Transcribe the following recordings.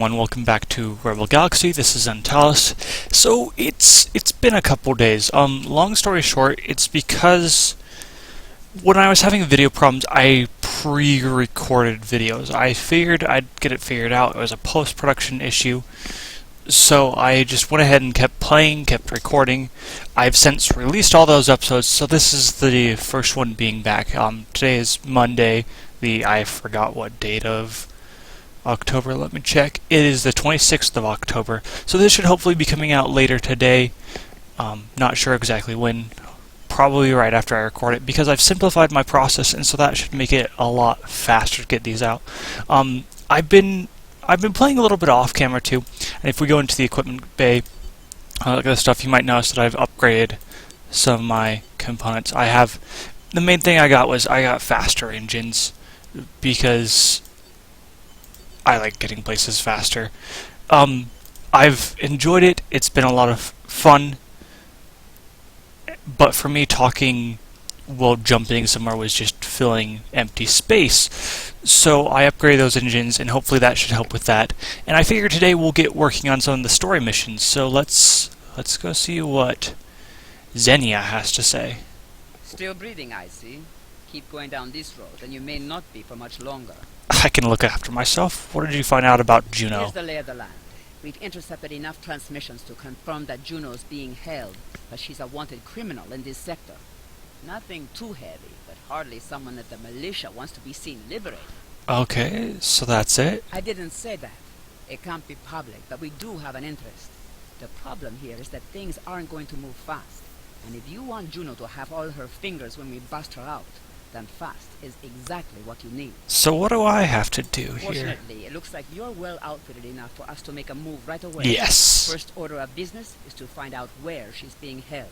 Welcome back to Rebel Galaxy. This is Antalous. So it's been a couple days. Long story short, it's because when I was having video problems, I pre-recorded videos. I figured I'd get it figured out. It was a post-production issue. So I just went ahead and kept playing, kept recording. I've since released all those episodes, so this is the first one being back. Today is Monday, I forgot what date of October, let me check. It is the 26th of October, so this should hopefully be coming out later today. Not sure exactly when, probably right after I record it, because I've simplified my process, and so that should make it a lot faster to get these out. I've been playing a little bit off camera too, and if we go into the equipment bay, look at this stuff, you might notice that I've upgraded some of my components. The main thing I got faster engines, because I like getting places faster. I've enjoyed it. It's been a lot of fun. But for me, talking while jumping somewhere was just filling empty space. So I upgraded those engines, and hopefully that should help with that. And I figure today we'll get working on some of the story missions. So let's go see what Xenia has to say. Still breathing, I see. Keep going down this road, and you may not be for much longer. I can look after myself. What did you find out about Juno? Here's the lay of the land. We've intercepted enough transmissions to confirm that Juno's being held, but she's a wanted criminal in this sector. Nothing too heavy, but hardly someone that the militia wants to be seen liberated. Okay, so that's it? I didn't say that. It can't be public, but we do have an interest. The problem here is that things aren't going to move fast. And if you want Juno to have all her fingers when we bust her out, then fast is exactly what you need. So what do I have to do here? Fortunately, it looks like you're well outfitted enough for us to make a move right away. Yes. First order of business is to find out where she's being held.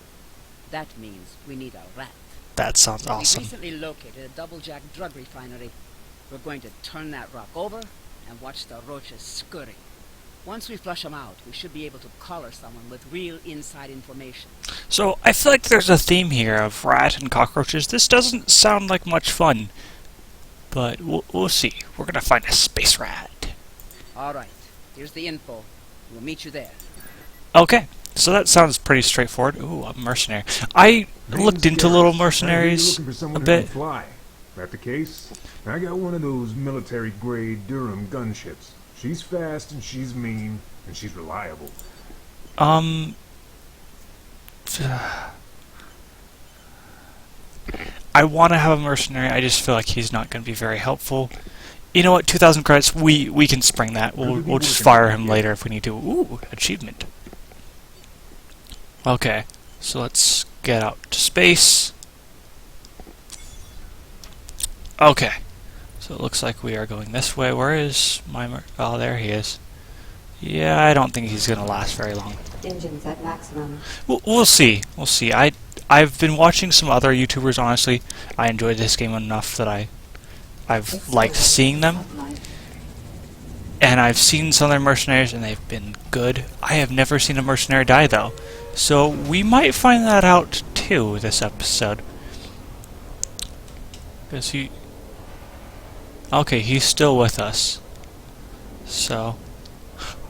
That means we need a rat. That sounds awesome. We recently located a double-jack drug refinery. We're going to turn that rock over and watch the roaches scurry. Once we flush them out, we should be able to collar someone with real inside information. So, I feel like there's a theme here of rat and cockroaches. This doesn't sound like much fun, but we'll see. We're gonna find a space rat. Alright, here's the info. We'll meet you there. Okay, so that sounds pretty straightforward. Ooh, a mercenary. I looked into little mercenaries a bit. Fly. That the case? I got one of those military-grade Durham gunships. She's fast, and she's mean, and she's reliable. I want to have a mercenary, I just feel like he's not going to be very helpful. You know what, 2,000 credits, we can spring that. We'll just fire him later if we need to. Ooh, achievement. Okay, so let's get out to space. Okay. So it looks like we are going this way. Where is my oh, there he is. Yeah, I don't think he's going to last very long. Engines at maximum. We'll see. We'll see. I've been watching some other YouTubers, honestly. I enjoyed this game enough that I've liked seeing them. And I've seen some of their mercenaries, and they've been good. I have never seen a mercenary die, though. So we might find that out, too, this episode. Because okay, he's still with us. So,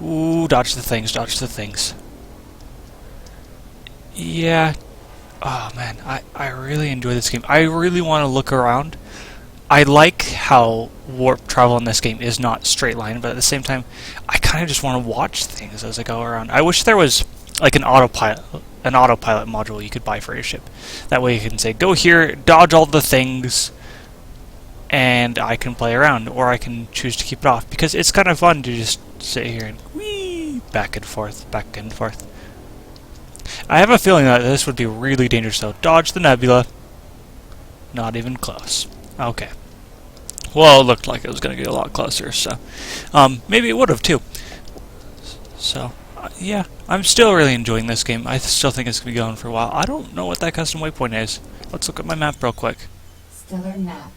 ooh, dodge the things, dodge the things. Yeah. Oh man, I really enjoy this game. I really want to look around. I like how warp travel in this game is not straight line, but at the same time, I kind of just want to watch things as I go around. I wish there was like an autopilot module you could buy for your ship. That way you can say, go here, dodge all the things, and I can play around, or I can choose to keep it off, because it's kind of fun to just sit here and whee, back and forth, back and forth. I have a feeling that this would be really dangerous, though. Dodge the nebula. Not even close. Okay. Well, it looked like it was going to get a lot closer, so maybe it would have, too. So, yeah, I'm still really enjoying this game. I still think it's going to be going for a while. I don't know what that custom waypoint is. Let's look at my map real quick. Stellar map.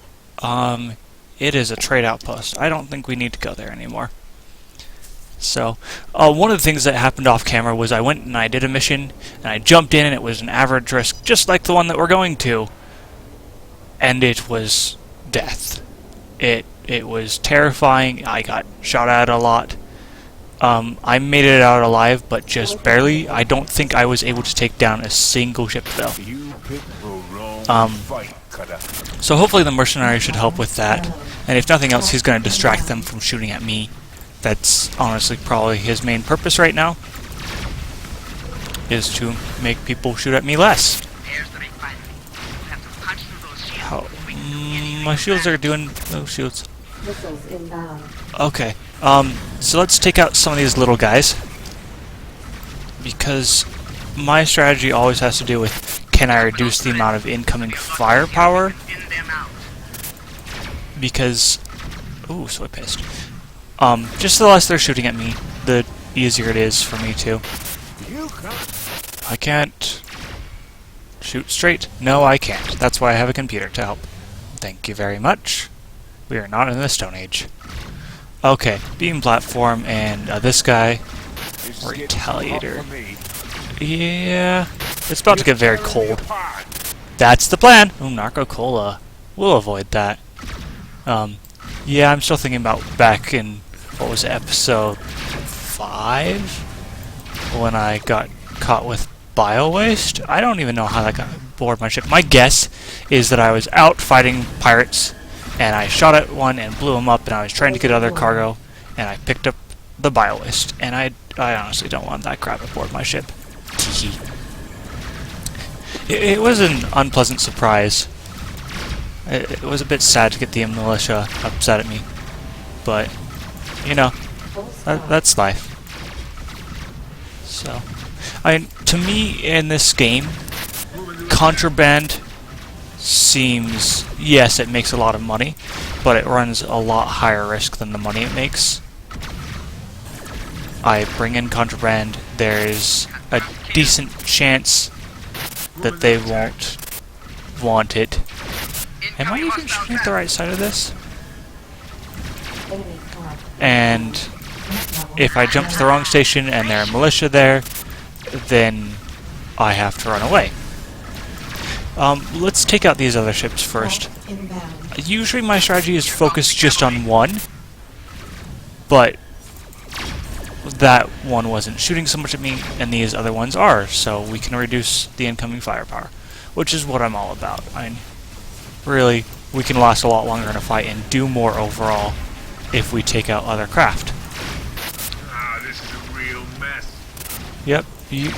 It is a trade outpost. I don't think we need to go there anymore. So, one of the things that happened off camera was I went and I did a mission, and I jumped in, and it was an average risk, just like the one that we're going to. And it was death. It was terrifying. I got shot at a lot. I made it out alive, but just barely. I don't think I was able to take down a single ship, though. You picked the wrong Um, fight, cutter. So hopefully the mercenary should help with that. And if nothing else, he's going to distract them from shooting at me. That's honestly probably his main purpose right now, is to make people shoot at me less. There's the refinery. We'll have to punch through those shields How, before we can see any my shields are doing... Oh, shields. Missiles inbound. Okay. So let's take out some of these little guys. Because my strategy always has to do with, can I reduce the amount of incoming firepower? thin them out. Because... Ooh, so I pissed. Just the less they're shooting at me, the easier it is for me to. You can't. I can't shoot straight. No, I can't. That's why I have a computer to help. Thank you very much. We are not in the Stone Age. Okay, beam platform and this guy. This is getting too Retaliator. hot for me. Yeah, it's about to get very Tearing me cold. apart. That's the plan. Ooh, Narco Cola. We'll avoid that. Yeah, I'm still thinking about back in, what was it, episode 5? When I got caught with bio-waste? I don't even know how that got aboard my ship. My guess is that I was out fighting pirates, and I shot at one and blew him up, and I was trying to get other cargo, and I picked up the bio-waste. And I honestly don't want that crap aboard my ship. Teehee. It was an unpleasant surprise. It was a bit sad to get the militia upset at me, but, you know, that's life. So, to me, in this game, contraband seems, yes, it makes a lot of money, but it runs a lot higher risk than the money it makes. I bring in contraband, there's a decent chance that they won't want it. Am I even shooting at the right side of this? Enemy car. And if I jump to the wrong station and there are militia there, then I have to run away. Let's take out these other ships first. Inbound. Usually my strategy is focused just on one, but that one wasn't shooting so much at me, and these other ones are, so we can reduce the incoming firepower, which is what I'm all about. Really, we can last a lot longer in a fight and do more overall if we take out other craft. Ah, this is a real mess. Yep, you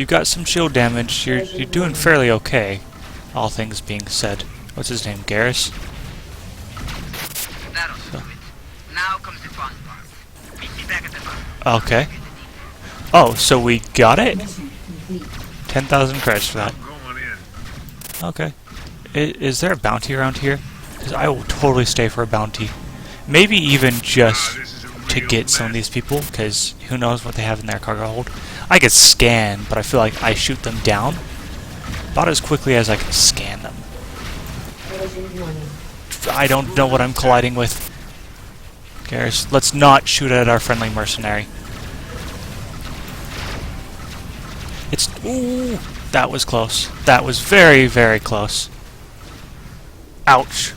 got some shield damage. You're doing fairly okay, all things being said. What's his name, Garrus? That'll do it. Now comes the fun part. Meet me back at the bar. Okay. Oh, so we got it? Mission complete. 10,000 credits for that. I'm going in. Okay. Is there a bounty around here? Because I will totally stay for a bounty. Maybe even just This is a to real get some of mess. these people, because who knows what they have in their cargo hold. I could scan, but I feel like I shoot them down about as quickly as I can scan them. Collision warning. I don't know what I'm colliding with. Garrus, let's not shoot at our friendly mercenary. It's... Ooh! That was close. That was very, very close. Ouch.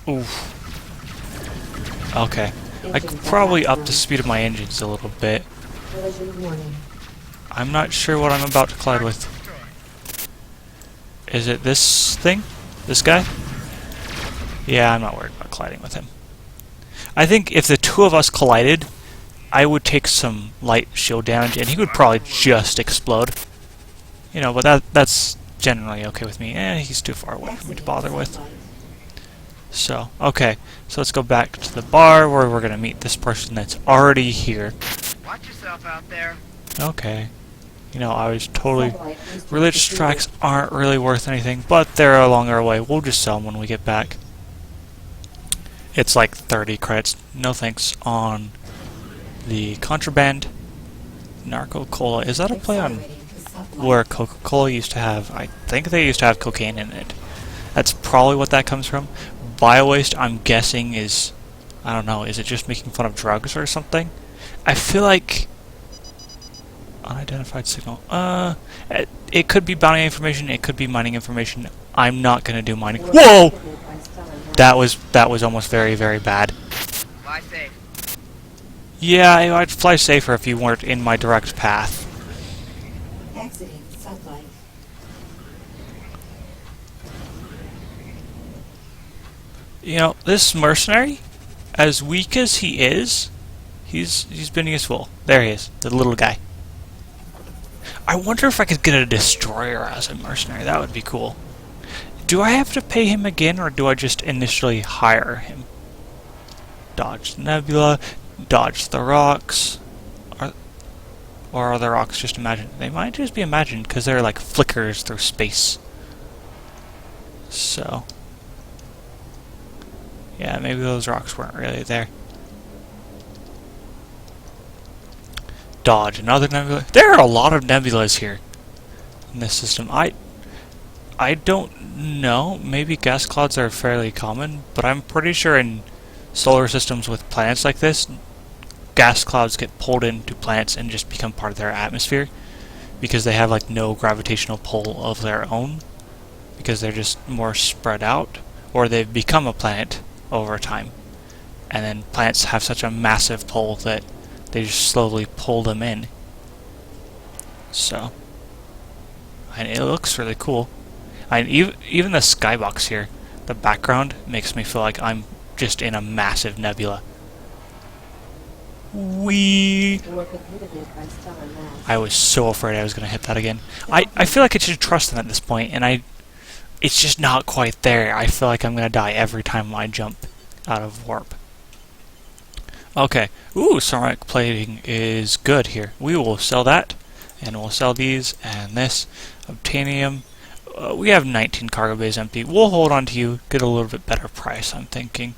Oof. Okay. I could probably up the speed of my engines a little bit. Collision warning. I'm not sure what I'm about to collide with. Is it this thing? This guy? Yeah, I'm not worried about colliding with him. I think if the two of us collided, I would take some light shield damage, and he would probably just explode. You know, but that's generally okay with me. He's too far away for me to bother with. So, okay. So let's go back to the bar where we're going to meet this person that's already here. Watch yourself out there. Okay. You know, I was totally... Satellite booster Religious completed. tracks aren't really worth anything, but they're along our way. We'll just sell them when we get back. It's like 30 credits. No thanks on the contraband. Narco Cola. Is that a play on Accelerating to supply. where Coca-Cola used to have? I think they used to have cocaine in it. That's probably what that comes from. Bio-waste, I'm guessing, is... I don't know. Is it just making fun of drugs or something? I feel like... Unidentified signal. It could be bounty information. It could be mining information. I'm not gonna do mining. Whoa! By stellar nav. That was almost very, very bad. Fly safe. Yeah, I'd fly safer if you weren't in my direct path. Exiting sunlight. You know, this mercenary, as weak as he is, he's been useful. There he is, the little guy. I wonder if I could get a destroyer as a mercenary. That would be cool. Do I have to pay him again, or do I just initially hire him? Dodge the nebula, dodge the rocks. Or are the rocks just imagined? They might just be imagined because they're like flickers through space. So, yeah, maybe those rocks weren't really there. Dodge another nebula. There are a lot of nebulas here in this system. I don't know. Maybe gas clouds are fairly common, but I'm pretty sure in solar systems with planets like this, gas clouds get pulled into planets and just become part of their atmosphere because they have like no gravitational pull of their own because they're just more spread out, or they've become a planet over time. And then planets have such a massive pull that they just slowly pull them in. So, and it looks really cool. And even the skybox here, the background makes me feel like I'm just in a massive nebula. Whee! Work inhibited by stellar mass. I was so afraid I was going to hit that again. I feel like I should trust them at this point, and it's just not quite there. I feel like I'm going to die every time I jump out of warp. Okay. Ooh, ceramic plating is good here. We will sell that, and we'll sell these and this. Obtanium. We have 19 cargo bays empty. We'll hold on to you, get a little bit better price, I'm thinking.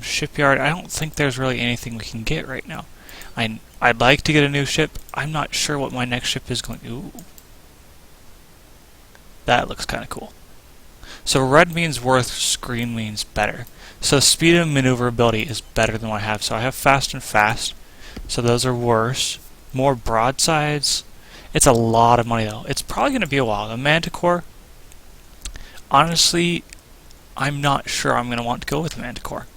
Shipyard, I don't think there's really anything we can get right now. I'd like to get a new ship. I'm not sure what my next ship is going to... Ooh. That looks kind of cool. So red means worse, green means better. So speed and maneuverability is better than what I have. So I have fast and fast. So those are worse. More broadsides. It's a lot of money though. It's probably going to be a while. The Manticore, honestly, I'm not sure I'm going to want to go with the Manticore.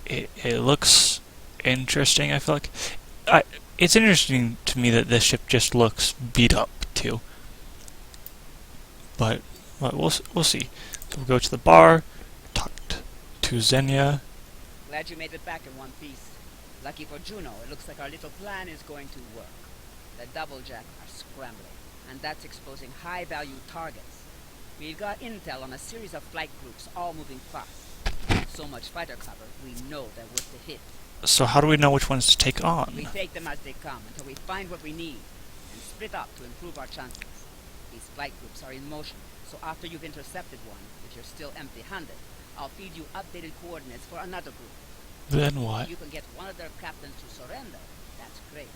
It looks interesting, I feel like. It's interesting to me that this ship just looks beat up too. But we'll see. So we'll go to the bar, talk to Xenia. Glad you made it back in one piece. Lucky for Juno, it looks like our little plan is going to work. The Doublejack are scrambling, and that's exposing high-value targets. We've got intel on a series of flight groups all moving fast. So much fighter cover, we know they're worth the hit. So how do we know which ones to take on? We take them as they come until we find what we need, and split up to improve our chances. These flight groups are in motion, so after you've intercepted one, if you're still empty-handed, I'll feed you updated coordinates for another group. Then what? If you can get one of their captains to surrender, that's great.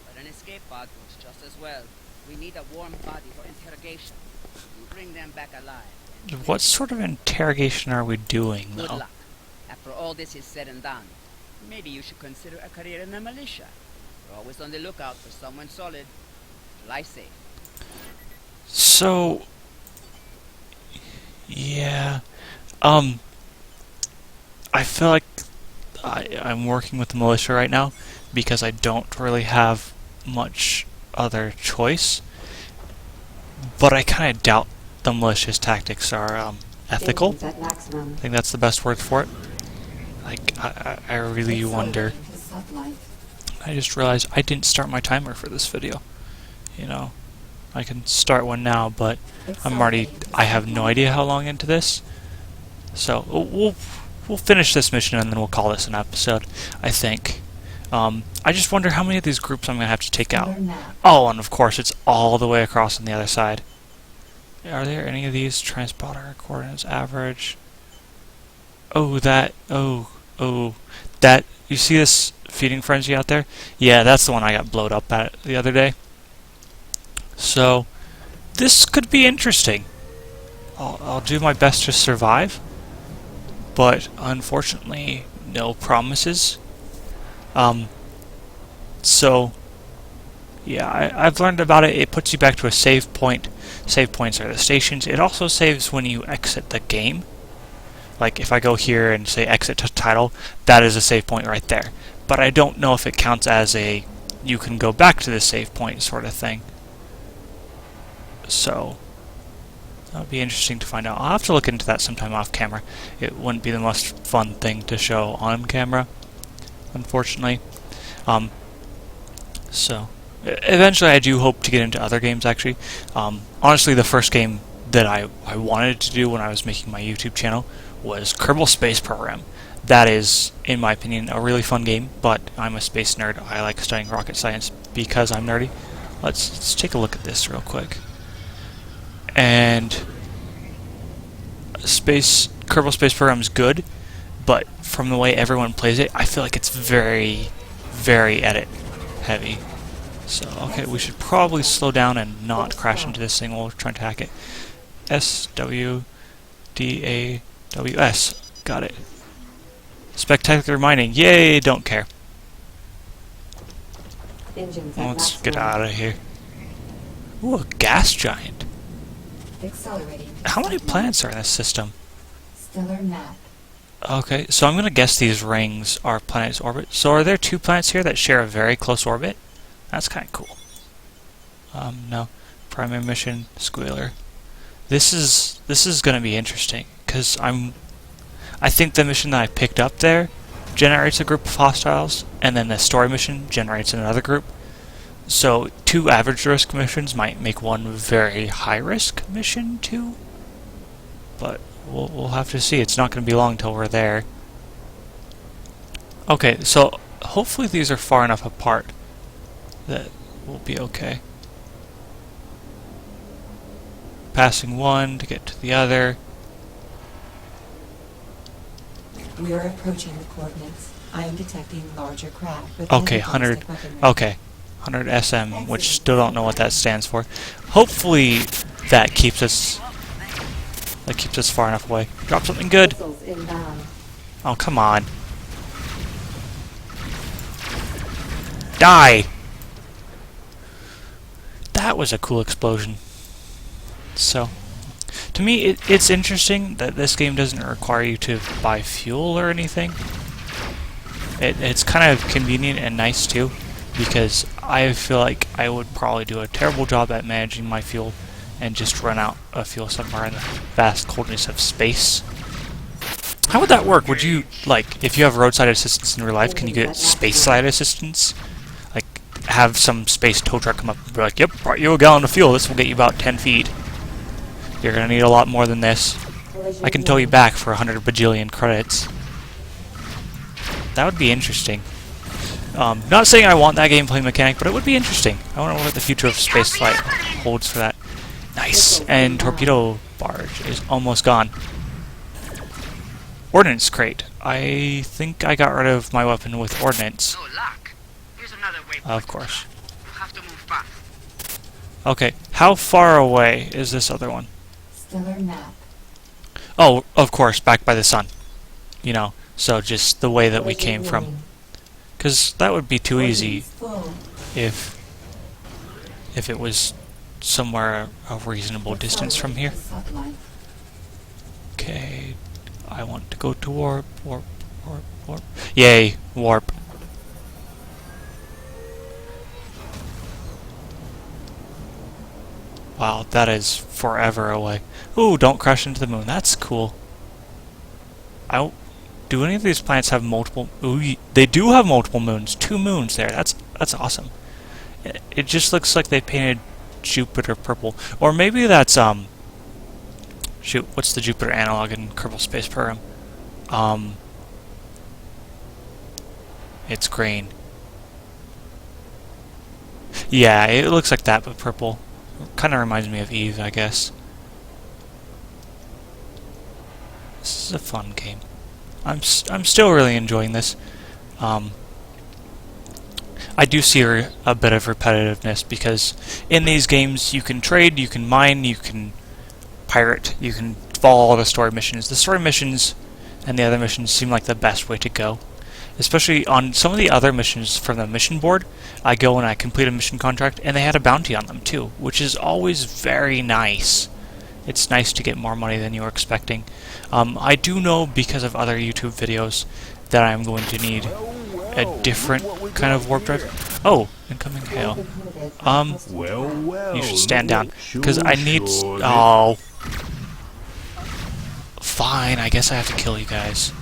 But an escape pod works just as well. We need a warm body for interrogation. You bring them back alive. What sort of interrogation are we doing, Good though? luck. After all this is said and done, maybe you should consider a career in the militia. We're always on the lookout for someone solid. Fly safe. So, yeah, I feel like I'm working with the militia right now because I don't really have much other choice. But I kind of doubt the militia's tactics are ethical. Engines at maximum. I think that's the best word for it. Like, I really wonder. Accelerating to sublight. I just realized I didn't start my timer for this video. You know, I can start one now, but I have no idea how long into this. So we'll finish this mission and then we'll call this an episode, I think. I just wonder how many of these groups I'm going to have to take out. Oh, and of course it's all the way across on the other side. Are there any of these? Transponder coordinates average. Oh, that you see this feeding frenzy out there? Yeah, that's the one I got blowed up at the other day. So this could be interesting. I'll do my best to survive, but unfortunately no promises. So yeah, I've learned about it. It puts you back to a save point. Save points are the stations. It also saves when you exit the game. Like if I go here and say exit to title, that is a save point right there. but I don't know if it counts as a you can go back to the save point sort of thing. So that would be interesting to find out. I'll have to look into that sometime off camera. It wouldn't be the most fun thing to show on camera, unfortunately. So eventually I do hope to get into other games, actually. Honestly, the first game that I wanted to do when I was making my YouTube channel was Kerbal Space Program. That is, in my opinion, a really fun game, but I'm a space nerd. I like studying rocket science because I'm nerdy. Let's take a look at this real quick. And Kerbal Space Program is good, but from the way everyone plays it, I feel like it's very, very edit heavy. So, okay, we should probably slow down and not crash into this thing while we're trying to hack it. SWDAWS. Got it. Spectacular mining. Yay, don't care. Engines at Let's max get run. out of here. Ooh, a gas giant. Accelerating. How many planets are in this system? Stellar map. Okay, so I'm going to guess these rings are planets' orbit. So are there 2 planets here that share a very close orbit? That's kind of cool. No. Primary mission, Squealer. This is going to be interesting, because I think the mission that I picked up there generates a group of hostiles, and then the story mission generates another group. So 2 average risk missions might make one very high risk mission too. But we'll have to see. It's not going to be long until we're there. Okay, so hopefully these are far enough apart that we'll be okay. Passing one to get to the other. We are approaching the coordinates. I am detecting larger craft with Okay, heavy 100. ballistic weaponry. Okay, 100 SM, which still don't know what that stands for. Hopefully that keeps us far enough away. Drop something good. Missiles inbound. Oh, come on. Die! That was a cool explosion. So, to me, it's interesting that this game doesn't require you to buy fuel or anything. It's kind of convenient and nice too, because I feel like I would probably do a terrible job at managing my fuel and just run out of fuel somewhere in the vast coldness of space. How would that work? Would you, like, if you have roadside assistance in real life, can you get space-side assistance? Like, have some space tow truck come up and be like, yep, brought you a gallon of fuel, this will get you about 10 feet. You're gonna need a lot more than this. I can tow you back for 100 bajillion credits. That would be interesting. Not saying I want that gameplay mechanic, but it would be interesting. I wonder what the future of spaceflight holds for that. Nice! And torpedo barge is almost gone. Ordnance crate. I think I got rid of my weapon with ordnance. No luck. Here's another way. Of course. You have to move fast. Okay, how far away is this other one? Stellar map. Oh, of course, back by the sun. You know, so just the way that we came from. Because that would be too easy Full. if it was somewhere a reasonable distance from here. Satellite. Okay, I want to go to warp, warp, warp, warp. Yay, warp. Wow, that is forever away. Ooh, don't crash into the moon. That's cool. Do any of these planets have multiple? Ooh, they do have multiple moons. 2 moons there. That's awesome. It just looks like they painted Jupiter purple, or maybe that's shoot, what's the Jupiter analog in Kerbal Space Program? It's green. Yeah, it looks like that, but purple. Kind of reminds me of Eve, I guess. This is a fun game. I'm still really enjoying this. I do see a bit of repetitiveness, because in these games you can trade, you can mine, you can pirate, you can follow all the story missions. The story missions and the other missions seem like the best way to go. Especially on some of the other missions from the mission board, I go and I complete a mission contract, and they had a bounty on them too, which is always very nice. It's nice to get more money than you were expecting. I do know, because of other YouTube videos, that I'm going to need a different kind of warp drive. Oh, incoming hail. Well, You should stand down, sure, because I need... sure, Oh. Fine, I guess I have to kill you guys.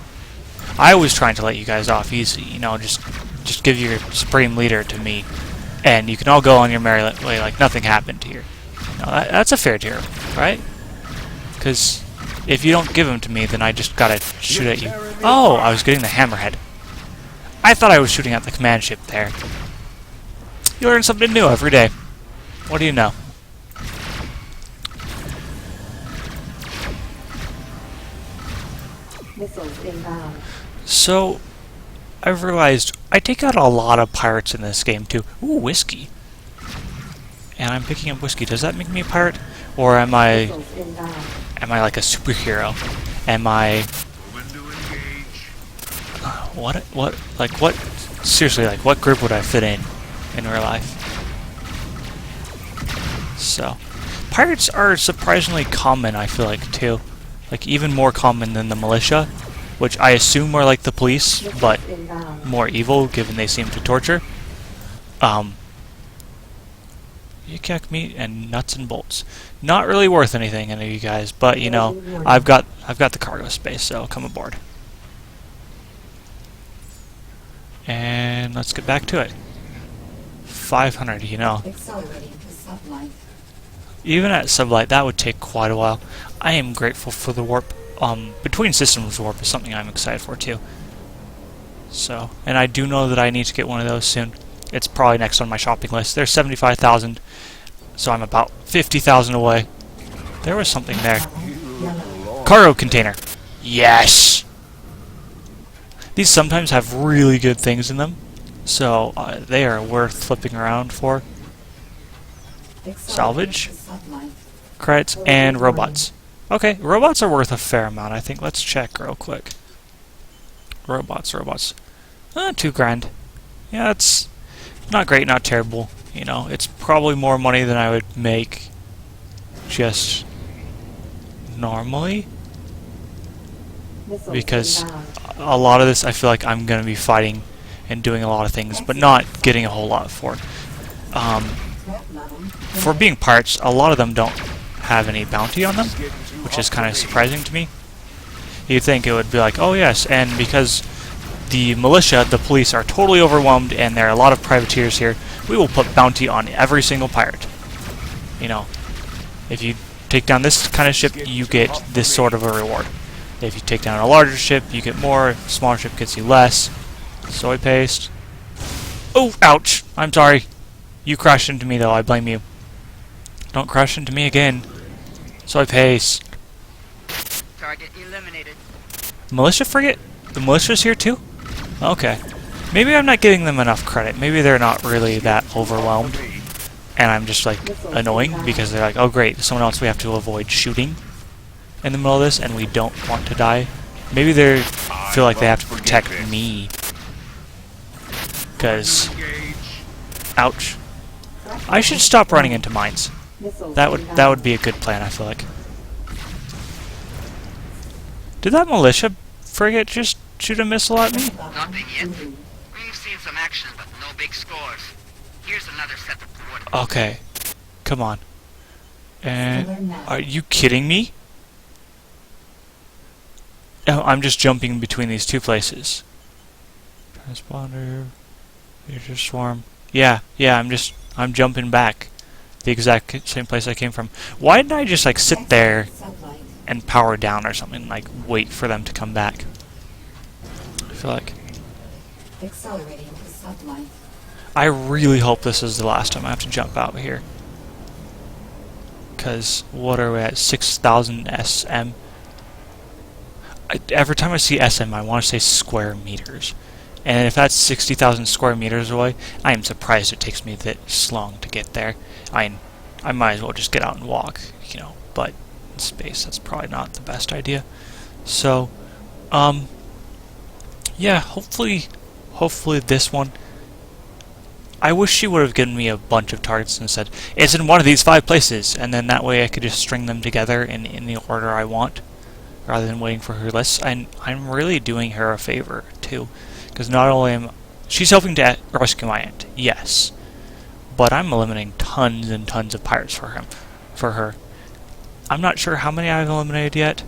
I was trying to let you guys off easy, you know, just give your supreme leader to me, and you can all go on your merry way like nothing happened here. No, that's a fair deal, right? Because if you don't give him to me, then I just gotta shoot at you. Oh, I was getting the hammerhead. I thought I was shooting at the command ship there. You learn something new every day. What do you know? Missiles inbound. So, I've realized I take out a lot of pirates in this game too. Ooh, whiskey. And I'm picking up whiskey. Does that make me a pirate? Or am I Missiles inbound. like a superhero? Am I Moving to engage. what seriously, like what group would I fit in real life? So, pirates are surprisingly common, I feel like, too. Like, even more common than the militia, which I assume are like the police, but Missiles inbound. more evil, given they seem to torture. Yukak meat and nuts and bolts. Not really worth anything, any of you guys, but, you know, I've got the cargo space, so come aboard. And let's get back to it. 500, you know. Accelerating to sublight. Even at sublight, that would take quite a while. I am grateful for the warp. Between systems warp is something I'm excited for too. So, and I do know that I need to get one of those soon. It's probably next on my shopping list. There's 75,000, so I'm about 50,000 away. There was something there. Cargo container. Yes! These sometimes have really good things in them, so they are worth flipping around for. Salvage, credits, and robots. Okay, robots are worth a fair amount, I think. Let's check real quick. Robots. 2 grand. Yeah, it's not great, not terrible. You know, it's probably more money than I would make just normally, because a lot of this I feel like I'm going to be fighting and doing a lot of things, but not getting a whole lot for it. For being pirates, a lot of them don't have any bounty on them, which is kind of surprising to me. You'd think it would be like, oh yes, and because the militia, the police, are totally overwhelmed and there are a lot of privateers here, we will put bounty on every single pirate. You know, if you take down this kind of ship, you get this sort of a reward. If you take down a larger ship, you get more. A smaller ship gets you less. Soy paste. Oh, ouch! I'm sorry. You crashed into me, though. I blame you. Don't crash into me again. Soy paste. Target eliminated. Militia frigate? The militia's here, too? Okay. Maybe I'm not giving them enough credit. Maybe they're not really that overwhelmed. And I'm just, like, annoying because they're like, oh, great, someone else we have to avoid shooting in the middle of this, and we don't want to die. Maybe they feel like they have to protect me. Because, ouch. I should stop running into mines. That would be a good plan, I feel like. Did that militia frigate just shoot a missile at me? Nothing yet. We've seen some action, but no big scores. Here's another set of coordinates. Okay. Come on. And are you kidding me? Oh, I'm just jumping between these two places. Transponder. Major swarm. Yeah, I'm jumping back. The exact same place I came from. Why didn't I just, like, sit there and power down or something? Like, wait for them to come back. I feel like... Accelerating to sublight. I really hope this is the last time I have to jump out here. Because, what are we at? 6,000 SM? Every time I see SM, I want to say square meters. And if that's 60,000 square meters away, I am surprised it takes me this long to get there. I might as well just get out and walk, you know, but in space, that's probably not the best idea. So, yeah, hopefully this one... I wish she would have given me a bunch of targets and said, it's in one of these 5 places, and then that way I could just string them together in the order I want, rather than waiting for her list. And I'm really doing her a favor, too, because not only am She's helping to rescue my aunt, yes. But I'm eliminating tons and tons of pirates for her. I'm not sure how many I've eliminated yet,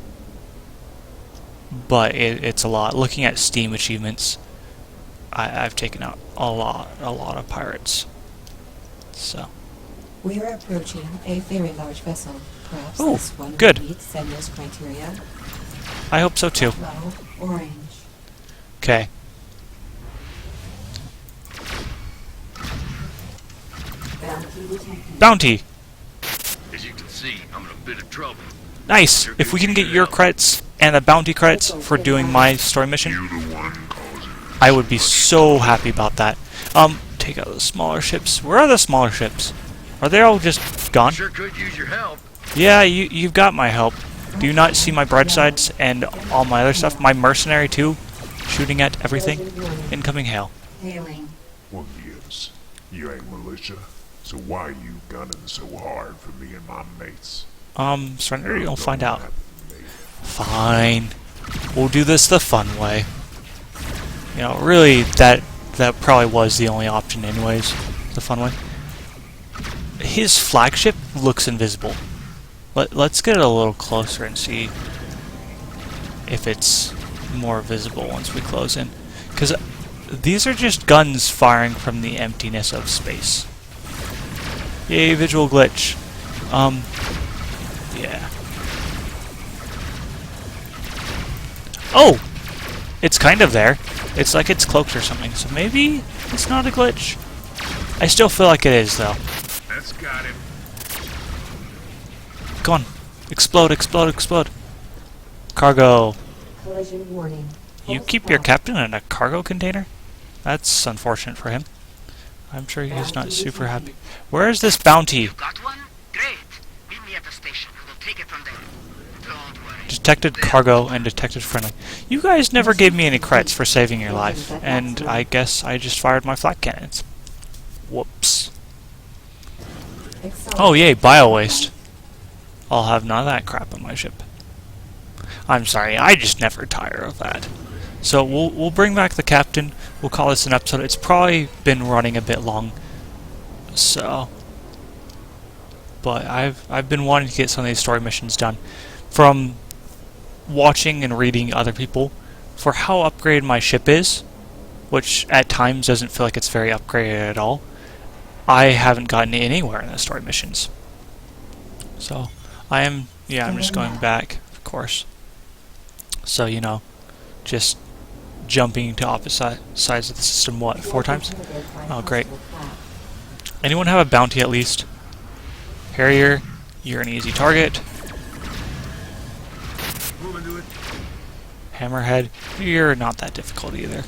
but it's a lot. Looking at Steam achievements, I've taken out a lot of pirates. So. We are approaching a very large vessel. Perhaps Oh, this one good. will meet Sender's criteria. I hope so too. Low orange. Okay. Bounty detected. Bounty! As you can see, I'm in a bit of trouble. Nice! If we can get your credits and the bounty credits for doing my story mission, You the one causing I would be so happy about that. Take out the smaller ships. Where are the smaller ships? Are they all just gone? Sure could use your help. Yeah, you've got my help. Do you not see my broadsides and all my other stuff? My mercenary too? Shooting at everything? Incoming hail. Hailing. Well, yes. You ain't militia, so why you gunning so hard for me and my mates? Surrender, you'll find Don't out. happen to me. Fine. We'll do this the fun way. You know, really, that probably was the only option anyways. The fun way. His flagship looks invisible. Let's get it a little closer and see if it's more visible once we close in. Because these are just guns firing from the emptiness of space. Yay, visual glitch. Yeah. Oh! It's kind of there. It's like it's cloaked or something, so maybe it's not a glitch. I still feel like it is, though. That's got him. Go on. Explode, explode, explode. Cargo. Collision warning. You keep your captain in a cargo container? That's unfortunate for him. I'm sure he's not super happy. Where is this bounty? Got one? Great. Meet me at the station and we'll take it from there. Don't worry. Detected cargo and detected friendly. You guys never gave me any credits for saving your life, and I guess I just fired my flak cannons. Whoops. Oh yay, bio-waste. I'll have none of that crap on my ship. I'm sorry, I just never tire of that. So we'll bring back the captain. We'll call this an episode. It's probably been running a bit long, so. But I've been wanting to get some of these story missions done. From watching and reading other people, for how upgraded my ship is, which at times doesn't feel like it's very upgraded at all, I haven't gotten anywhere in the story missions. So I'm just going back, of course. So, you know, just jumping to opposite sides of the system, what, 4 times? Oh, great. Anyone have a bounty at least? Harrier, you're an easy target. Moving to it. Hammerhead, you're not that difficult either.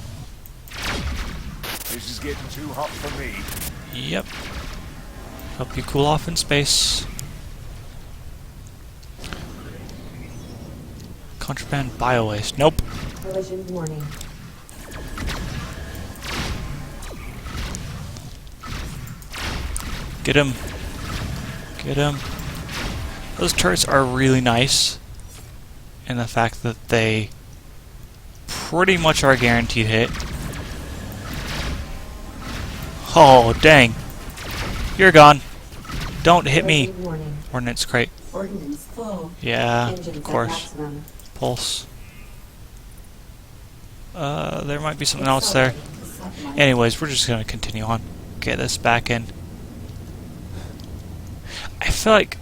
This is getting too hot for me. Yep. Help you cool off in space. Contraband bio-waste. Nope. Collision warning. Get him. Get him. Those turrets are really nice in the fact that they pretty much are a guaranteed hit. Oh, dang. You're gone. Don't hit me. Collision warning. Ordnance crate. Ordnance full. Yeah, Engines of at course. maximum. Pulse. There might be something else there. Accelerating to sublight. Anyways, we're just going to continue on. Get this back in. I feel like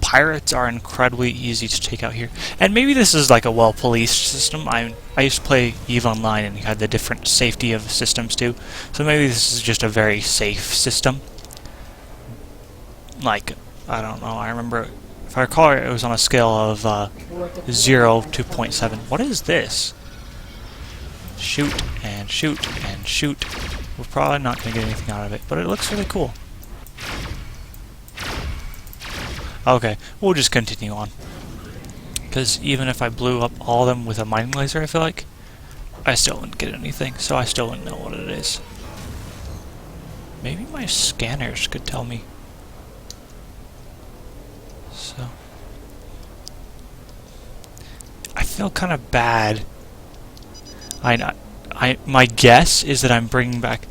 pirates are incredibly easy to take out here. And maybe this is like a well-policed system. I used to play EVE Online and you had the different safety of systems too. So maybe this is just a very safe system. Like, I don't know, I remember, if I recall, it was on a scale of 0 to 0.7. What is this? Shoot and shoot and shoot. We're probably not going to get anything out of it, but it looks really cool. Okay, we'll just continue on. Because even if I blew up all of them with a mining laser, I feel like, I still wouldn't get anything, so I still wouldn't know what it is. Maybe my scanners could tell me. So, I feel kind of bad. I My guess is that I'm bringing back...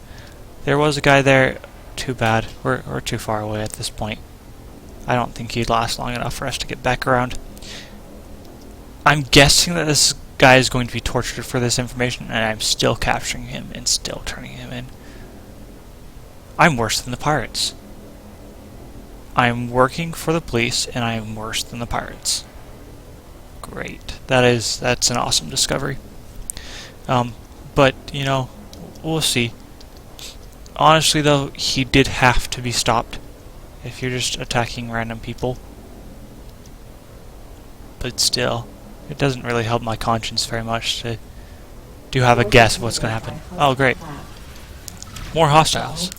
There was a guy there. Too bad. We're too far away at this point. I don't think he'd last long enough for us to get back around. I'm guessing that this guy is going to be tortured for this information, and I'm still capturing him and still turning him in. I'm worse than the pirates. I'm working for the police, and I am worse than the pirates. Great. That's an awesome discovery. But, you know, we'll see. Honestly, though, he did have to be stopped if you're just attacking random people. But still, it doesn't really help my conscience very much to do have a guess of what's going to happen. Oh, great. More hostiles.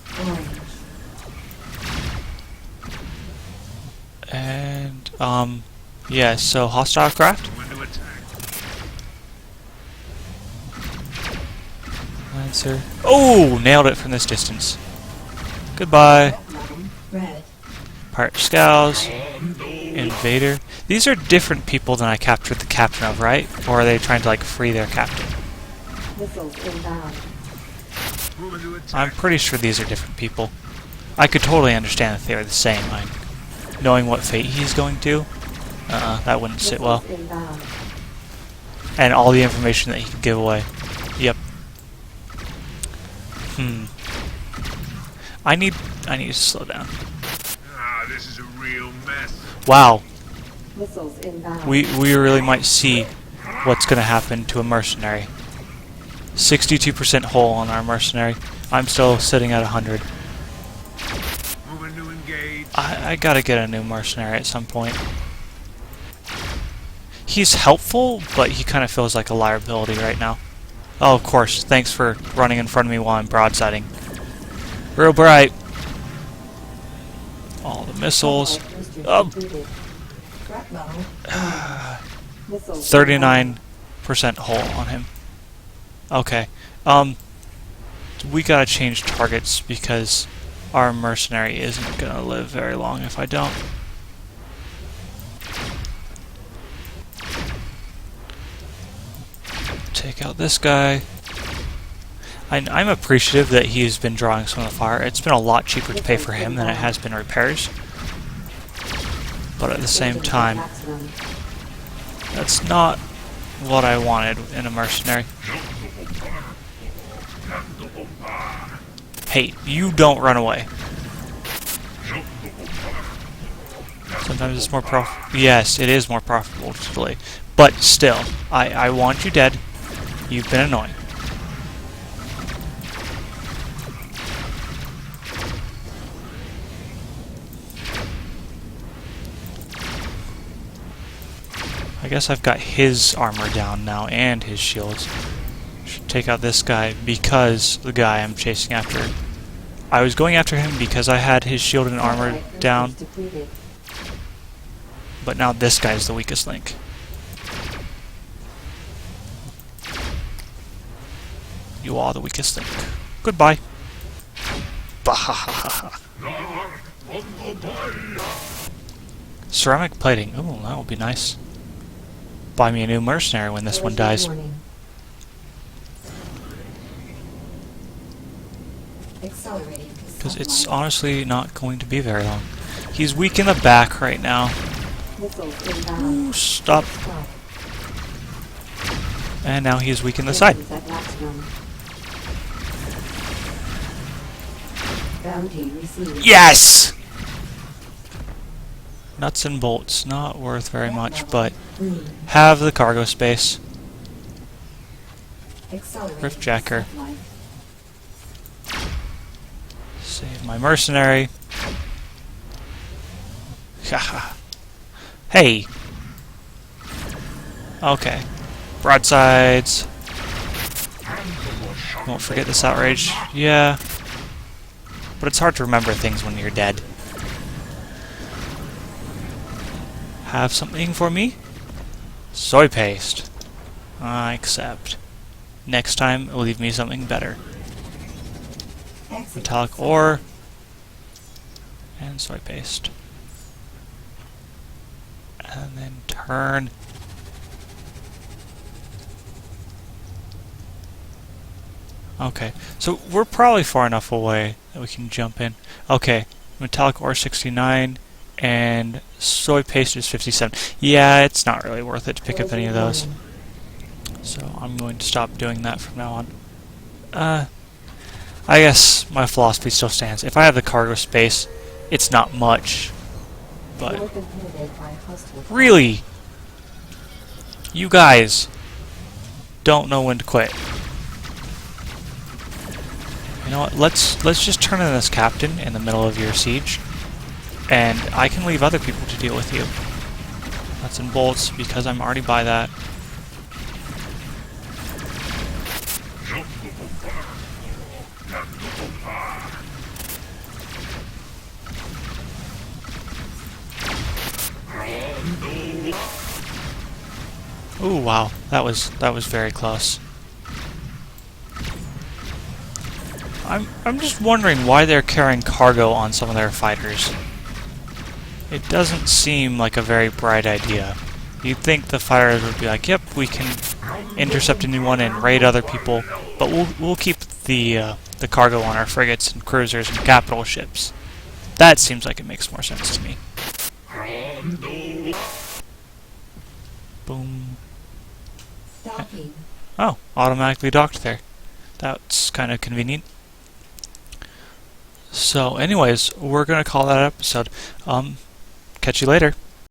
And, yeah, so hostile craft. Lancer. Oh, nailed it from this distance. Goodbye. Red. Pirate Scows. Invader. These are different people than I captured the captain of, right? Or are they trying to, like, free their captain? Missiles inbound. I'm pretty sure these are different people. I could totally understand if they were the same. Like, knowing what fate he's going to, that wouldn't sit well. Missiles inbound. And all the information that he could give away. Yep. I need to slow down. Ah, this is a real mess. Wow. Missiles inbound. We really might see what's going to happen to a mercenary. 62% hull on our mercenary. I'm still sitting at 100. Moving to engage. I gotta get a new mercenary at some point. He's helpful, but he kind of feels like a liability right now. Oh, of course. Thanks for running in front of me while I'm broadsiding. Real bright. All the missiles. Oh. 39% hull on him. Okay. We gotta change targets because our mercenary isn't gonna live very long if I don't. Take out this guy. I'm appreciative that he's been drawing some of the fire. It's been a lot cheaper to pay for him than it has been repairs. But at the same time, that's not what I wanted in a mercenary. Hey, you don't run away. Sometimes it's more Yes, it is more profitable to delay. But still, I want you dead. You've been annoying. I guess I've got his armor down now and his shields. Should take out this guy because the guy I'm chasing after. I was going after him because I had his shield and armor down. But now this guy's the weakest link. You are the weakest link. Goodbye. Bahahaha. Ceramic plating. Ooh, that will be nice. Buy me a new mercenary when this one dies. Because it's honestly not going to be very long. He's weak in the back right now. Ooh, stop. And now he's weak in the side. Yes! Nuts and bolts, not worth very much, but have the cargo space. Riftjacker. Save my mercenary. Haha. Hey! Okay. Broadsides. Won't forget this outrage. Yeah. But it's hard to remember things when you're dead. Have something for me? Soy paste. I accept. Next time, leave me something better. Metallic ore. And soy paste. And then turn. Okay, so we're probably far enough away that we can jump in. Okay, metallic ore 69 and soy paste is 57. Yeah, it's not really worth it to pick up any of those. So I'm going to stop doing that from now on. I guess my philosophy still stands. If I have the cargo space, it's not much. But really, you guys don't know when to quit. You know what? Let's just turn in this captain in the middle of your siege, and I can leave other people to deal with you. Nuts and bolts, because I'm already by that. Ooh, wow, that was very close. I'm just wondering why they're carrying cargo on some of their fighters. It doesn't seem like a very bright idea. You'd think the fighters would be like, "Yep, we can intercept a new one and raid other people, but we'll keep the cargo on our frigates and cruisers and capital ships." That seems like it makes more sense to me. Boom. Docking. Oh, automatically docked there. That's kind of convenient. So anyways, we're going to call that episode. Catch you later.